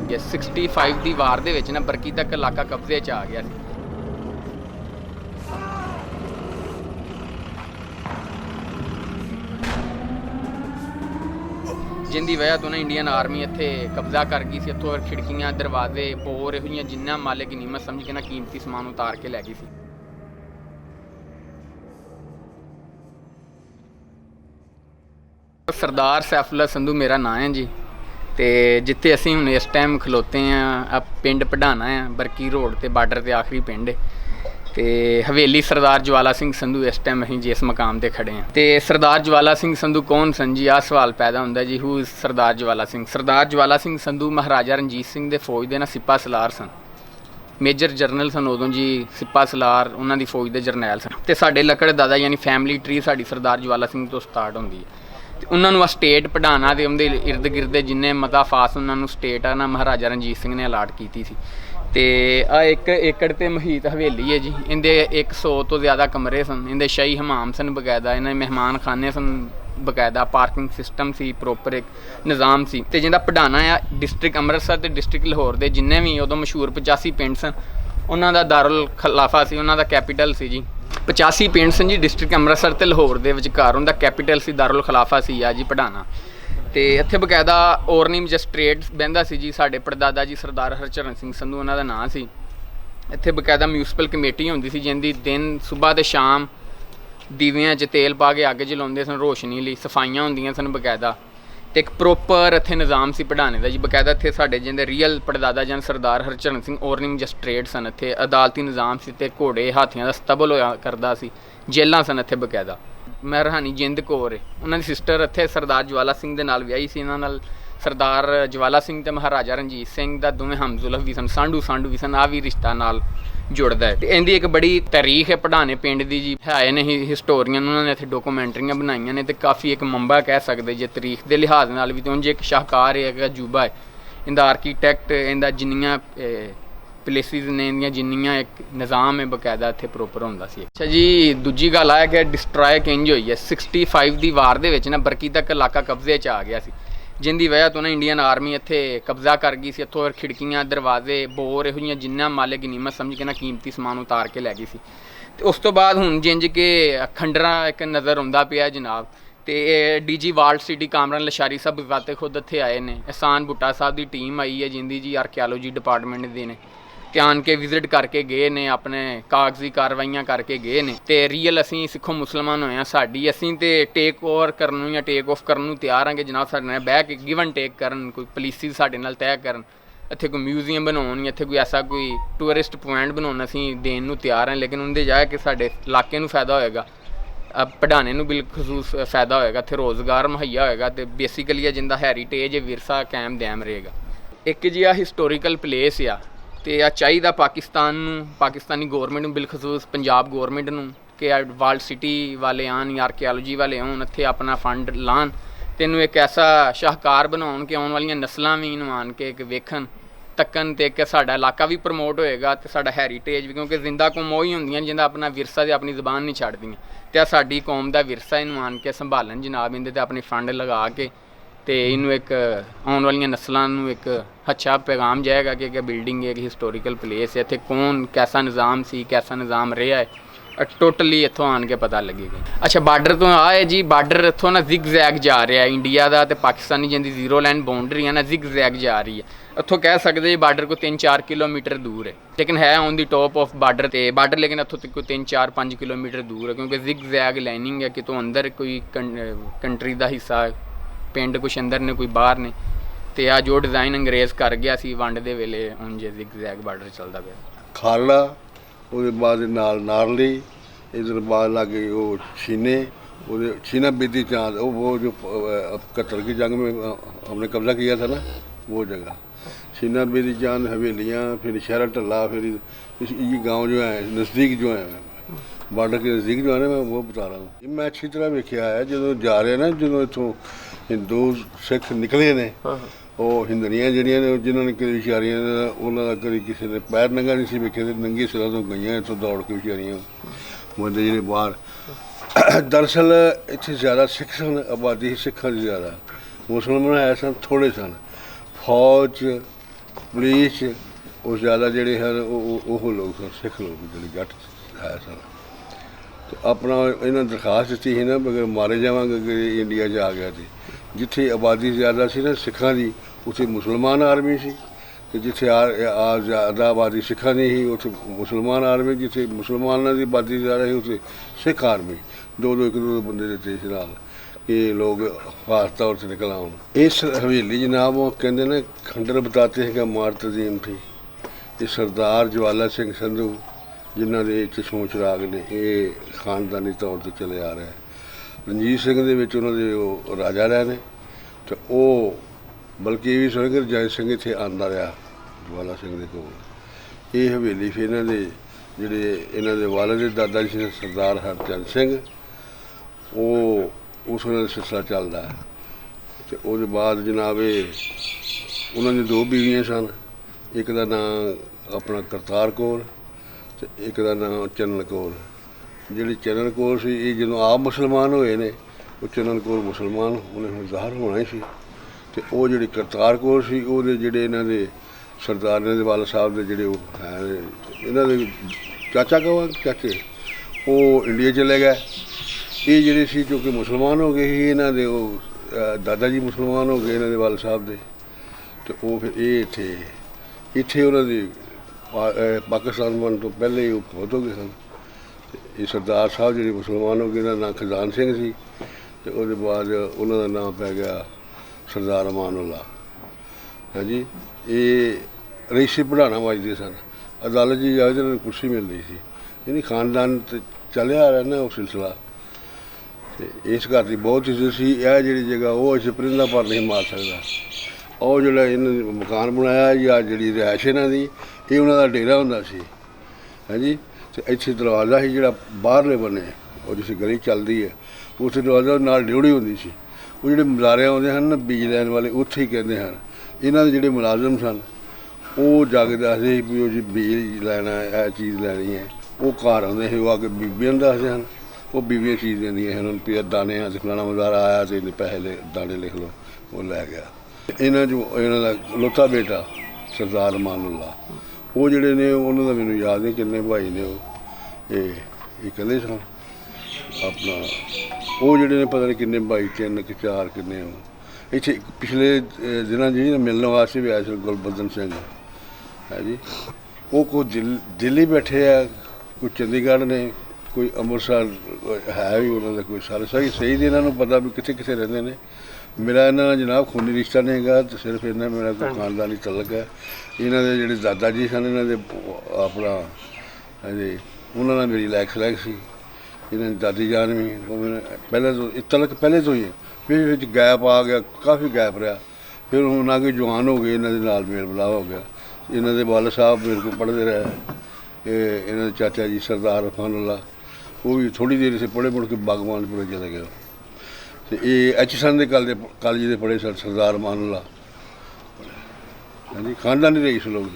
ਹੋਈ ਹੈ। 65 ਦੀ ਵਾਰ ਦੇ ਵਿੱਚ ਨਾ ਬਰਕੀ ਤੱਕ ਇਲਾਕਾ ਕਬਜ਼ੇ 'ਚ ਆ ਗਿਆ ਸੀ। जिंदी वजह तो ना इंडियन आर्मी इत्थे कब्जा कर गई सी। इत्थों खिड़कियां दरवाजे बोर इहो जिन्ना मालिक नीमत समझ के ना कीमती समान उतार के लै गई सी। सरदार सैफुल्ला संधू मेरा नाम है जी। तो जिथे असीं हुण इस टाइम खलोते हैं पिंड पढ़ाना है, बरकी रोड ते बार्डर ते आखिरी पिंड। तो हवेली सरदार ज्वाला सिंह संधू इस टाइम असीं जिस मकाम ते खड़े हैं। तो सरदार ज्वाला सिंह संधू कौन सन जी? आ सवाल पैदा होंदा जी, हू सरदार ज्वाला सिंह। सरदार ज्वाला सिंह संधू महाराजा रणजीत सिंह दे फौज दे ना सिपा सलार सन, मेजर जनरल सन उदों जी। सिपा सलार उन्हां दी फौज दे जरनैल सन। तो साडे लकड़ दादा यानी फैमिली ट्री साडी सरदार ज्वाला सिंह तो स्टार्ट होंदी है। तो उन्होंने स्टेट पढ़ाना तो उनके इर्द गिर्द जिन्ने मता फास उन्होंने स्टेट आ ना महाराजा रणजीत सिंह ने अलाट की थी। तो आ 1 एकड़ ते महीत हवेली है जी। इनके 100 तो ज़्यादा कमरे सन। इनके शाही हमाम सन बकायदा, इन्हें मेहमान खाने सन बकायदा, पार्किंग सिस्टम सी, प्रॉपर एक निज़ाम सी। तो जिंदा पढ़ाना आ डिस्ट्रिक्ट अमृतसर ते डिस्ट्रिक्ट लाहौर के जिन्ने भी उदों मशहूर 85 पिंड सन, उन्हों का दारुल खिलाफा सी, उन्हों का कैपीटल सी जी। 85 पिंड सन जी डिस्ट्रिक्ट अमृतसर ते लाहौर के विचकार, उनका कैपीटल सी दारुल खिलाफा सी आ जी पढ़ाना। तो इत्थे बकायदा ओरनी मजिस्ट्रेट बहिंदा सी जी। साडे परदादा जी सरदार हरचरण सिंह संधू उन्हों का नाम सी। इत्थे बकायदा म्यूनसिपल कमेटी होंदी सी जिंदी दिन सुबह ते शाम दीवियां च तेल पा के अग जलाउंदे सन रोशनी लई, सफाइयां होंदियां सन बकायदा। तो एक प्रॉपर इत्थे निज़ाम सी पढ़ाने का जी। बकायदा इत्थे साडे जिंदे रियल पड़दादा जन सरदार हरचरण सिंह ओरनी मजिस्ट्रेट सन। इत्थे अदालती निज़ाम सी ते घोड़े हाथियां दा सतबल होया करदा सी। जेलां सन इत्थे बकायदा। महरानी जिंद कौर उन्होंने सिस्टर इत्थे सरदार ज्वाला सिंह दे नाल विआही सी। इन्हां नाल सरदार ज्वाला सिंह ते महाराजा रणजीत सिंह दा दोवें हमजुलफ भी सन, सांडू सांडू भी सन। आ भी रिश्ता नाल जुड़दा है। तो इनकी एक बड़ी तारीख है पढ़ाने पिंड की जी। है ने हिस्टोरीयन उन्होंने इत्थे डॉक्यूमेंटरियां बनाईयां ने। तो काफ़ी एक मंबा कह सकते जे तारीख के लिहाज नाल भी। तो उंज एक शाहकार है, एक अजूबा है। इंदा आर्कीटैक्ट इंदा जिन्नियां प्लेसिस ने, इंदियां जिन्नियां एक निज़ाम है बकायदा इत्थे प्रॉपर होंदा सी। अच्छा जी, दूजी गल है कि डिस्ट्रॉय किंज होई है। 65 की वार दे विच ना बरकी तक इलाका कब्जे च आ गया सी, जिंदी वजह तो ना इंडियन आर्मी इत्थे कब्जा कर गई सी। इत्थों खिड़कियां दरवाजे बोर इहो जिन्ना मालिक नीमत समझ के ना कीमती समान उतार के लै गई सी। तो उस तो बाद हुण जिंज के खंडरा एक नज़र आउंदा पिया जनाब। तो DG walled city Kamran Lashari साहब वाते खुद इत्थे आए ने। एहसान बुट्टा साहब की टीम आई है जिंदी जी आर्कियालोजी डिपार्टमेंट दे ने। ते आन के विजिट करके गए ने, अपने कागजी कार्रवाइयां करके गए ने। तो रियल असीं सिखो मुसलमान होए साडी असीं ते टेक ओवर करन या टेक ऑफ करन तैयार हाँ कि जनाब साडे नाल बैठ के गिव एंड टेक करन, कोई पॉलिसी साडे नाल तय करन, इत्थे कोई म्यूजियम बनाउण, इत्थे कोई ऐसा कोई टूरिस्ट पॉइंट बनाउण असीं देण नूं तैयार हैं। लेकिन उनदे जाए कि साडे इलाके नूं फायदा होएगा, पढ़ाने नूं बिलखसूस फायदा होएगा, इत्थे रोज़गार मुहैया होएगा। तो बेसिकली जिंदा हैरीटेज विरसा कायम दयाम रहेगा। एक जी आ हिस्टोरीकल प्लेस आ। तो आ चाहिए पाकिस्तान नूं, पाकिस्तानी गौरमेंट नूं, बिलखसूस पंजाब गौरमेंट नूं कि वाल्ड सिटी वाले आन या आर्कियालोजी वाले आउण, इत्थे अपना फंड लान, तैनूं एक ऐसा शाहकार बनाउण कि आउण वालियां नस्लां भी इहनूं आन के एक वेखण तक्कन, ते कि साडा इलाका भी प्रमोट होएगा ते साडा हैरीटेज भी। क्योंकि जिंदा कौम ओही हुंदियां जिंदा अपना विरसा ते अपनी ज़बान नहीं छड्डदियां। ते साडी कौम दा विरसा इहनूं आन के संभालन जनाब, इंदे ते अपने फंड लगा के तो इनू एक आने वाली नस्लों एक अच्छा पैगाम जाएगा कि बिल्डिंग एक हिस्टोरीकल प्लेस है। इत्थे कौन कैसा निज़ाम सी, कैसा निज़ाम रहा है, टोटली इत्थों आन के पता लगेगा। अच्छा, बार्डर तो आए जी, बार्डर इत्थों ना जिग जैग जा रहा है। इंडिया का तो पाकिस्तानी जिंदी 0 लाइन बाउंड्री है ना, जिग जैग जा रही है। इत्थों कह सकते बार्डर को 3-4 किलोमीटर दूर है, लेकिन है on the top of border. तो बार्डर लेकिन इत्थों तक 3-4-5 किलोमीटर दूर है, क्योंकि जिग जैग लाइनिंग है। कितों अंदर कोई कंट्री का हिस्सा, पिंड कुछ अंदर ने कोई बाहर ने। तो आ जो डिज़ाइन अंग्रेज़ कर गया सी वंड दे वेले, उंज जिग जैग बार्डर चलता पे। खालड़ा उसके बाद नारली, इधर बाद लागे वो छीने, छीना बीती चांद, वो जो 71 की जंग में हमने कब्जा किया था ना, वो जगह छीना बीती चांद, हवेलियाँ, फिर शहरा टल्ला, फिर ये गांव जो है नज़दीक जो है बार्डर के नज़दीक जो है ना, मैं वो बता रहा हूँ। मैं अच्छी तरह वेख्या है जो जा रहे ना, जो इतों हिंदू सिख निकले ने, वो हिंदड़ियाँ जड़ियाँ ने जिन्होंने कभी बेचारियाँ उन्होंने कभी किसी ने पैर नंगा नहीं सी वेखे, नंगी सिरों तो गई इतों दौड़ के बेचारियाँ बंदे जो बाहर। दरअसल इतने ज़्यादा सिख सन, आबादी सिखा की ज़्यादा, मुसलमान है सन थोड़े सन। फौज ਪੁਲਿਸ 'ਚ ਉਹ ਜ਼ਿਆਦਾ ਜਿਹੜੇ ਹਨ ਉਹ ਲੋਕ ਸਨ, ਸਿੱਖ ਲੋਕ ਜਿਹੜੇ ਜੱਟ ਹੈ ਸਨ। ਤੇ ਆਪਣਾ ਇਹਨਾਂ ਦਰਖਾਸਤ ਦਿੱਤੀ ਸੀ ਨਾ ਬਗੈਰ ਮਾਰੇ ਜਾਵਾਂਗੇ ਕਿ ਇੰਡੀਆ 'ਚ ਆ ਗਿਆ। ਤੇ ਜਿੱਥੇ ਆਬਾਦੀ ਜ਼ਿਆਦਾ ਸੀ ਨਾ ਸਿੱਖਾਂ ਦੀ, ਉੱਥੇ ਮੁਸਲਮਾਨ ਆਰਮੀ ਸੀ, ਤੇ ਜਿੱਥੇ ਜ਼ਿਆਦਾ ਆਬਾਦੀ ਸਿੱਖਾਂ ਦੀ ਸੀ ਉੱਥੇ ਮੁਸਲਮਾਨ ਆਰਮੀ, ਜਿੱਥੇ ਮੁਸਲਮਾਨਾਂ ਦੀ ਆਬਾਦੀ ਜ਼ਿਆਦਾ ਸੀ ਉੱਥੇ ਸਿੱਖ ਆਰਮੀ। ਇੱਕ ਦੋ ਬੰਦੇ ਦਿੱਤੇ ਇਸ ਨਾਲ ਕਿ ਲੋਕ ਖਾਸ ਤੌਰ 'ਤੇ ਨਿਕਲ ਆਉਣ। ਇਸ ਹਵੇਲੀ ਜਨਾਬ ਉਹ ਕਹਿੰਦੇ ਨੇ ਖੰਡਰ ਬਤਾਤੇ ਹੈਗਾ ਮਾਰ ਤਜ਼ੀਮ ਥੀ। ਇਹ ਸਰਦਾਰ ਜਵਾਲਾ ਸਿੰਘ ਸੰਧੂ ਜਿਨ੍ਹਾਂ ਦੇ ਚਸ਼ਮੋ ਚਿਰਾਗ ਨੇ, ਇਹ ਖਾਨਦਾਨੀ ਤੌਰ 'ਤੇ ਚੱਲੇ ਆ ਰਿਹਾ। ਰਣਜੀਤ ਸਿੰਘ ਦੇ ਵਿੱਚ ਉਹਨਾਂ ਦੇ ਉਹ ਰਾਜਾ ਰਹੇ ਨੇ, ਅਤੇ ਉਹ ਬਲਕਿ ਇਹ ਵੀ ਸੁਣ ਕੇ ਜੈ ਸਿੰਘ ਇੱਥੇ ਆਉਂਦਾ ਰਿਹਾ ਜਵਾਲਾ ਸਿੰਘ ਦੇ ਕੋਲ। ਇਹ ਹਵੇਲੀ ਫਿਰ ਇਹਨਾਂ ਦੇ ਜਿਹੜੇ ਇਹਨਾਂ ਦੇ ਵਾਲਦ ਦੇ ਦਾਦਾ ਜੀ ਸੀ ਸਰਦਾਰ ਹਰਚੰਦ ਸਿੰਘ, ਉਹ ਉਸ ਉਹਨਾਂ ਦਾ ਸਿਲਸਿਲਾ ਚੱਲਦਾ। ਅਤੇ ਉਹਦੇ ਬਾਅਦ ਜਨਾਬ ਇਹ ਉਹਨਾਂ ਦੀ ਦੋ ਬੀਵੀਆਂ ਸਨ, ਇੱਕ ਦਾ ਨਾਂ ਆਪਣਾ ਕਰਤਾਰ ਕੌਰ ਅਤੇ ਇੱਕ ਦਾ ਨਾਂ ਚੰਨਣ ਕੌਰ। ਜਿਹੜੀ ਚੰਨਣ ਕੌਰ ਸੀ ਇਹ ਜਦੋਂ ਆਪ ਮੁਸਲਮਾਨ ਹੋਏ ਨੇ, ਉਹ ਚੰਨਣ ਕੌਰ ਮੁਸਲਮਾਨ ਉਹਨੇ ਹੁਣ ਜ਼ਾਹਰ ਹੋਣਾ ਹੀ ਸੀ। ਅਤੇ ਉਹ ਜਿਹੜੀ ਕਰਤਾਰ ਕੌਰ ਸੀ ਉਹਦੇ ਜਿਹੜੇ ਇਹਨਾਂ ਦੇ ਸਰਦਾਰ ਦੇ ਵਾਲਾ ਸਾਹਿਬ ਦੇ ਜਿਹੜੇ ਉਹ ਹੈ ਇਹਨਾਂ ਦੇ ਚਾਚੇ ਉਹ ਇੰਡੀਆ ਚਲੇ ਗਏ। ਇਹ ਜਿਹੜੇ ਸੀ ਕਿਉਂਕਿ ਮੁਸਲਮਾਨ ਹੋ ਗਏ ਸੀ, ਇਹਨਾਂ ਦੇ ਉਹ ਦਾਦਾ ਜੀ ਮੁਸਲਮਾਨ ਹੋ ਗਏ ਇਹਨਾਂ ਦੇ ਵਾਲਾ ਸਾਹਿਬ ਦੇ। ਅਤੇ ਉਹ ਫਿਰ ਇਹ ਇੱਥੇ ਉਹਨਾਂ ਦੀ ਪਾਕਿਸਤਾਨ ਬਣਨ ਤੋਂ ਪਹਿਲੇ ਹੀ ਉਹ ਫੌਤ ਹੋ ਗਏ ਸਨ। ਇਹ ਸਰਦਾਰ ਸਾਹਿਬ ਜਿਹੜੇ ਮੁਸਲਮਾਨ ਹੋ ਗਏ, ਇਹਨਾਂ ਦਾ ਨਾਂ ਖਜ਼ਾਨ ਸਿੰਘ ਸੀ, ਅਤੇ ਉਹਦੇ ਬਾਅਦ ਉਹਨਾਂ ਦਾ ਨਾਮ ਪੈ ਗਿਆ ਸਰਦਾਰ ਅਮਾਨੁੱਲਾ। ਹਾਂਜੀ, ਇਹ ਰਈਸੀ ਪੜ੍ਹਾਉਣਾ ਵੱਜਦੇ ਸਨ। ਅਦਾਲਤ ਜੀ ਜਾ ਕੇ ਉਹਨਾਂ ਨੂੰ ਕੁਰਸੀ ਮਿਲਦੀ ਸੀ। ਯਾਨੀ ਖਾਨਦਾਨ 'ਤੇ ਚੱਲਿਆ ਆ ਰਿਹਾ ਨਾ ਉਹ ਸਿਲਸਿਲਾ। ਅਤੇ ਇਸ ਘਰ ਦੀ ਬਹੁਤ ਇੱਜ਼ਤ ਸੀ। ਇਹ ਜਿਹੜੀ ਜਗ੍ਹਾ ਉਹ ਅਸੀਂ ਪਰਿੰਦਾ ਪਰ ਨਹੀਂ ਮਾਰ ਸਕਦਾ। ਉਹ ਜਿਹੜਾ ਇਹਨਾਂ ਨੇ ਮਕਾਨ ਬਣਾਇਆ ਜਾਂ ਜਿਹੜੀ ਰਿਹਾਇਸ਼ ਇਹਨਾਂ ਦੀ, ਇਹ ਉਹਨਾਂ ਦਾ ਡੇਰਾ ਹੁੰਦਾ ਸੀ। ਹਾਂਜੀ, ਅਤੇ ਇੱਥੇ ਦਰਵਾਜ਼ਾ ਸੀ ਜਿਹੜਾ ਬਾਹਰਲੇ ਬੰਨੇ, ਉਹ ਜਿਸ ਗਲੀ ਚੱਲਦੀ ਹੈ ਉੱਥੇ ਦਰਵਾਜ਼ਾ ਨਾਲ ਡਿਊੜੀ ਹੁੰਦੀ ਸੀ। ਉਹ ਜਿਹੜੇ ਮੁਜ਼ਾਰੇ ਆਉਂਦੇ ਹਨ ਨਾ ਬੀਜ ਲੈਣ ਵਾਲੇ, ਉੱਥੇ ਹੀ ਕਹਿੰਦੇ ਹਨ। ਇਹਨਾਂ ਦੇ ਜਿਹੜੇ ਮੁਲਾਜ਼ਮ ਸਨ ਉਹ ਜਾ ਕੇ ਦੱਸਦੇ ਸੀ ਵੀ ਉਹ ਜੀ ਬੀਜ ਲੈਣਾ, ਇਹ ਚੀਜ਼ ਲੈਣੀ ਹੈ। ਉਹ ਘਰ ਆਉਂਦੇ ਸੀ, ਉਹ ਆ ਕੇ ਬੀਬੀਆਂ ਨੂੰ ਦੱਸਦੇ ਹਨ, ਉਹ ਬੀਬੀਆਂ ਚੀਜ਼ ਦਿੰਦੀਆਂ ਹਨ। ਹੁਣ ਵੀ ਦਾਣੇ ਆ ਫਲਾਣਾ ਮੁਜ਼ਾਰਾ ਆਇਆ ਅਤੇ ਇੰਨੇ ਪੈਸੇ ਦਾਣੇ ਲਿਖ ਲਓ, ਉਹ ਲੈ ਗਿਆ। ਇਹਨਾਂ ਦਾ ਲੋਤਾ ਬੇਟਾ ਸਰਦਾਰ ਅਮਾਨੁੱਲਾ, ਉਹ ਜਿਹੜੇ ਨੇ ਉਹਨਾਂ ਦਾ ਮੈਨੂੰ ਯਾਦ ਨਹੀਂ ਕਿੰਨੇ ਭਾਈ ਨੇ ਇਹ ਇਕੱਲੇ ਸਨ ਆਪਣਾ। ਉਹ ਜਿਹੜੇ ਨੇ ਪਤਾ ਨਹੀਂ ਕਿੰਨੇ ਭਾਈ, 3 ਕਿ 4 ਕਿੰਨੇ। ਉਹ ਇੱਥੇ ਪਿਛਲੇ ਦਿਨਾਂ ਜੀ ਮਿਲਣ ਵਾਸਤੇ ਵੀ ਆਏ ਸਨ ਗੁਰਬਦਨ ਸਿੰਘ ਹੈ ਜੀ। ਉਹ ਕੋਈ ਦਿੱਲੀ ਬੈਠੇ ਆ, ਕੋਈ ਚੰਡੀਗੜ੍ਹ ਨੇ, ਕੋਈ ਅੰਮ੍ਰਿਤਸਰ ਹੈ ਵੀ ਉਹਨਾਂ ਦਾ ਕੋਈ ਸਾਰੇ ਸਹੀ ਦੇ ਇਹਨਾਂ ਨੂੰ ਪਤਾ ਵੀ ਕਿੱਥੇ ਕਿੱਥੇ ਰਹਿੰਦੇ ਨੇ। ਮੇਰਾ ਇਹਨਾਂ ਨਾਲ ਜਨਾਬ ਖੂਨੀ ਰਿਸ਼ਤਾ ਨਹੀਂ ਹੈਗਾ, ਅਤੇ ਸਿਰਫ ਇਹਨਾਂ ਮੇਰਾ ਕੋਈ ਖਾਨਦਾਨੀ ਤਲਕ ਹੈ। ਇਹਨਾਂ ਦੇ ਜਿਹੜੇ ਦਾਦਾ ਜੀ ਸਨ ਇਹਨਾਂ ਦੇ ਆਪਣਾ ਹਾਂਜੀ ਉਹਨਾਂ ਨਾਲ ਮੇਰੀ ਲੈਕ ਸੀ। ਇਹਨਾਂ ਦੀ ਦਾਦੀ ਜਾਨ ਵੀ ਉਹ ਪਹਿਲਾਂ ਤੋਂ ਤਲਕ ਪਹਿਲੇ ਤੋਂ ਹੀ ਹੈ। ਫਿਰ ਵਿੱਚ ਗੈਪ ਆ ਗਿਆ, ਕਾਫੀ ਗੈਪ ਰਿਹਾ। ਫਿਰ ਹੁਣ ਆ ਕੇ ਜਵਾਨ ਹੋ ਗਏ, ਇਹਨਾਂ ਦੇ ਨਾਲ ਮੇਲ ਮਿਲਾਪ ਹੋ ਗਿਆ। ਇਹਨਾਂ ਦੇ ਵਾਲਦ ਸਾਹਿਬ ਮੇਰੇ ਕੋਲ ਪੜ੍ਹਦੇ ਰਹੇ। ਇਹਨਾਂ ਦੇ ਚਾਚਾ ਜੀ ਸਰਦਾਰ ਅਮਾਨੁੱਲਾ, ਉਹ ਵੀ ਥੋੜ੍ਹੀ ਦੇਰ ਇਸੇ ਪੜ੍ਹੇ, ਮੁੜ ਕੇ ਬਾਗਬਾਨਪੁਰੇ ਚਲੇ ਗਏ। ਅਤੇ ਇਹ ਐਚਸਨ ਦੇ ਕਾਲਜ ਦੇ ਪੜ੍ਹੇ ਸਰ ਸਰਦਾਰ ਅਮਾਨੁੱਲਾ। ਹਾਂਜੀ, ਖਾਨਦਾਨੀ ਰਈਸ ਲੋਕ